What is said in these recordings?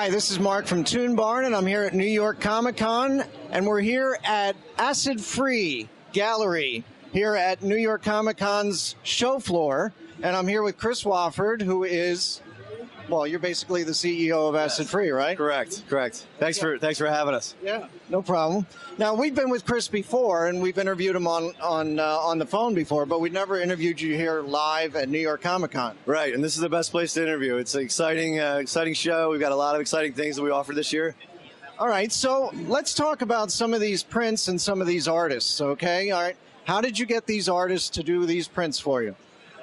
Hi, this is Mark from ToonBarn, and I'm here at New York Comic Con, and we're here at AcidFree Gallery here at New York Comic Con's show floor, and I'm here with Chris Wofford, who is, well, you're basically the CEO of AcidFree, right? Correct. Thanks for having us. Yeah, no problem. Now, we've been with Chris before, and we've interviewed him on the phone before, but we've never interviewed you here live at New York Comic Con. Right, and this is the best place to interview. It's an exciting show. We've got a lot of exciting things that we offer this year. All right, so let's talk about some of these prints and some of these artists, okay? All right, how did you get these artists to do these prints for you?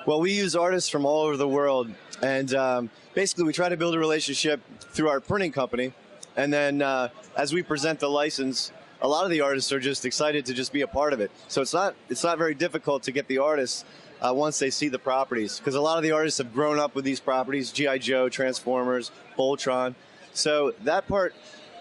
Well, we use artists from all over the world, and basically we try to build a relationship through our printing company, and then as we present the license, a lot of the artists are just excited to just be a part of it. So it's not very difficult to get the artists once they see the properties, because a lot of the artists have grown up with these properties, G.I. Joe, Transformers, Voltron. So that part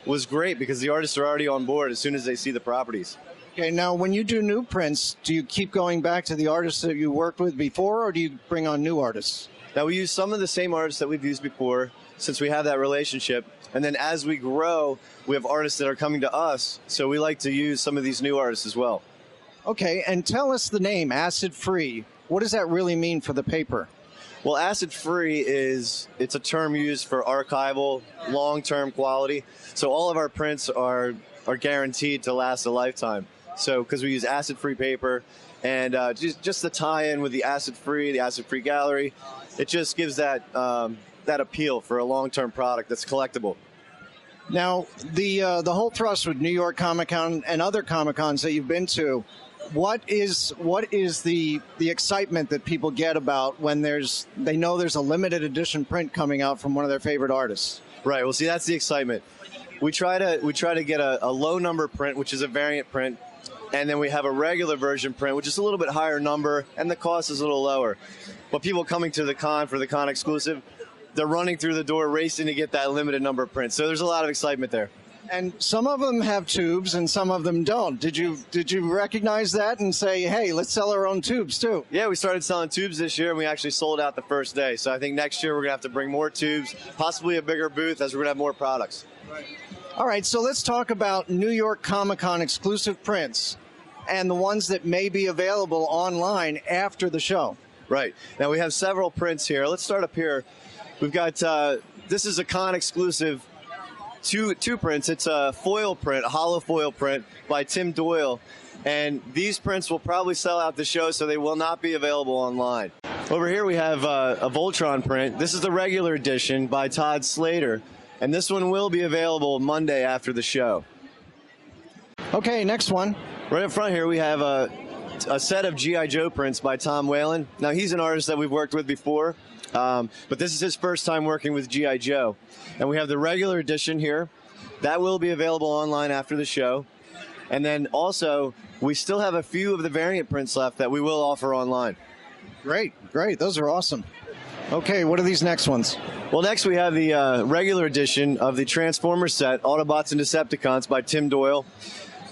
was great because the artists are already on board as soon as they see the properties. Okay, now when you do new prints, do you keep going back to the artists that you worked with before, or do you bring on new artists? Now, we use some of the same artists that we've used before, since we have that relationship. And then as we grow, we have artists that are coming to us, so we like to use some of these new artists as well. Okay, and tell us the name, AcidFree. What does that really mean for the paper? Well, AcidFree it's a term used for archival, long-term quality. So all of our prints are guaranteed to last a lifetime. So because we use acid-free paper, and just the tie-in with the AcidFree Gallery, it just gives that appeal for a long-term product that's collectible. Now, the whole thrust with New York Comic Con and other Comic Cons that you've been to, what is the excitement that people get about when they know there's a limited edition print coming out from one of their favorite artists? Right. Well, see, that's the excitement. We try to get a low number print, which is a variant print, and then we have a regular version print, which is a little bit higher number, and the cost is a little lower. But people coming to the con for the con exclusive, they're running through the door racing to get that limited number of prints. So there's a lot of excitement there. And some of them have tubes and some of them don't. Did you recognize that and say, hey, let's sell our own tubes too? Yeah, we started selling tubes this year, and we actually sold out the first day. So I think next year we're going to have to bring more tubes, possibly a bigger booth, as we're going to have more products. Right. All right, so let's talk about New York Comic Con exclusive prints and the ones that may be available online after the show. Right. Now we have several prints here. Let's start up here. We've got, this is a con exclusive two prints. It's a foil print, a hollow foil print by Tim Doyle. And these prints will probably sell out the show, so they will not be available online. Over here we have a Voltron print. This is the regular edition by Todd Slater. And this one will be available Monday after the show. Okay, next one. Right up front here we have a set of G.I. Joe prints by Tom Whalen. Now he's an artist that we've worked with before, but this is his first time working with G.I. Joe. And we have the regular edition here. That will be available online after the show. And then also, we still have a few of the variant prints left that we will offer online. Great. Those are awesome. Okay, what are these next ones? Well, next we have the regular edition of the Transformers set, Autobots and Decepticons by Tim Doyle.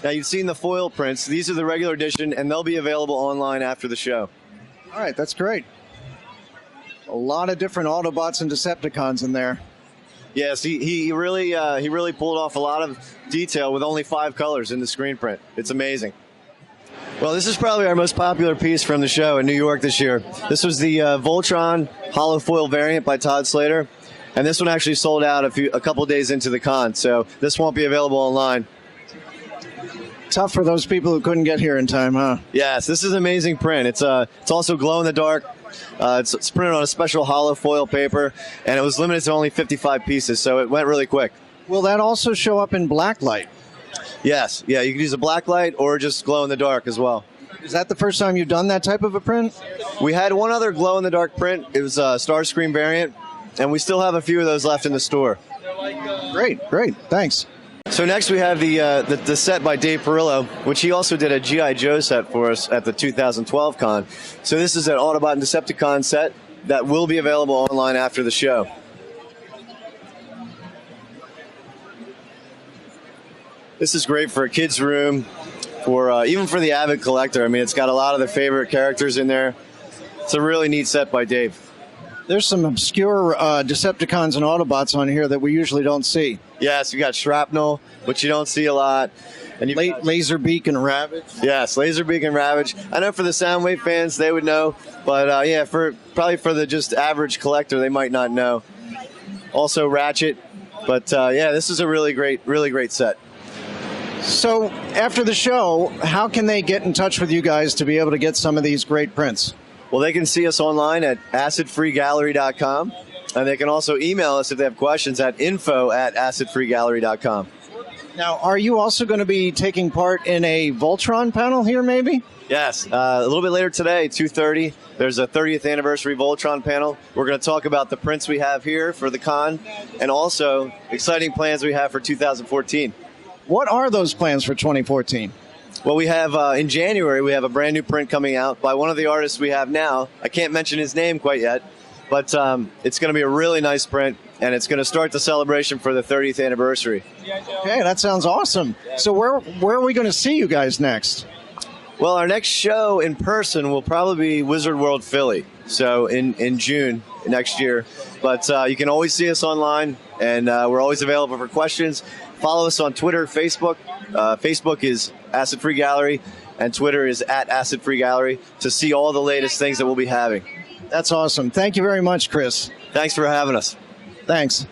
Now, you've seen the foil prints. These are the regular edition, and they'll be available online after the show. All right, that's great. A lot of different Autobots and Decepticons in there. Yes, he really pulled off a lot of detail with only 5 colors in the screen print. It's amazing. Well, this is probably our most popular piece from the show in New York this year. This was the Voltron hollow foil variant by Todd Slater, and this one actually sold out a couple days into the con, so this won't be available online. Tough for those people who couldn't get here in time, huh? Yes, this is an amazing print. It's also glow in the dark. It's printed on a special hollow foil paper, and it was limited to only 55 pieces, so it went really quick. Will that also show up in black light? Yes, yeah, you can use a black light or just glow in the dark as well. Is that the first time you've done that type of a print? We had one other glow in the dark print. It was a Starscream variant, and we still have a few of those left in the store. Great, thanks. So next we have the set by Dave Perillo, which he also did a G.I. Joe set for us at the 2012 con. So this is an Autobot and Decepticon set that will be available online after the show. This is great for a kid's room, for even for the avid collector. I mean, it's got a lot of the favorite characters in there. It's a really neat set by Dave. There's some obscure Decepticons and Autobots on here that we usually don't see. Yes, you got Shrapnel, which you don't see a lot. And Laserbeak and Ravage. Yes, Laserbeak and Ravage. I know for the Soundwave fans, they would know, but yeah, probably for the just average collector, they might not know. Also Ratchet, but yeah, this is a really great set. So after the show, how can they get in touch with you guys to be able to get some of these great prints? Well, they can see us online at AcidFreeGallery.com, and they can also email us if they have questions at info@AcidFreeGallery.com. Now, are you also going to be taking part in a Voltron panel here, maybe? Yes, a little bit later today, 2:30, there's a 30th anniversary Voltron panel. We're going to talk about the prints we have here for the con, and also exciting plans we have for 2014. What are those plans for 2014? Well, we have, in January, we have a brand new print coming out by one of the artists we have now. I can't mention his name quite yet, but it's going to be a really nice print, and it's going to start the celebration for the 30th anniversary. Okay, that sounds awesome. So where are we going to see you guys next? Well, our next show in person will probably be Wizard World Philly, so in June next year. But you can always see us online, and we're always available for questions. Follow us on Twitter, Facebook. Facebook is Acid Free Gallery, and Twitter is @AcidFreeGallery to see all the latest things that we'll be having. That's awesome. Thank you very much, Chris. Thanks for having us. Thanks.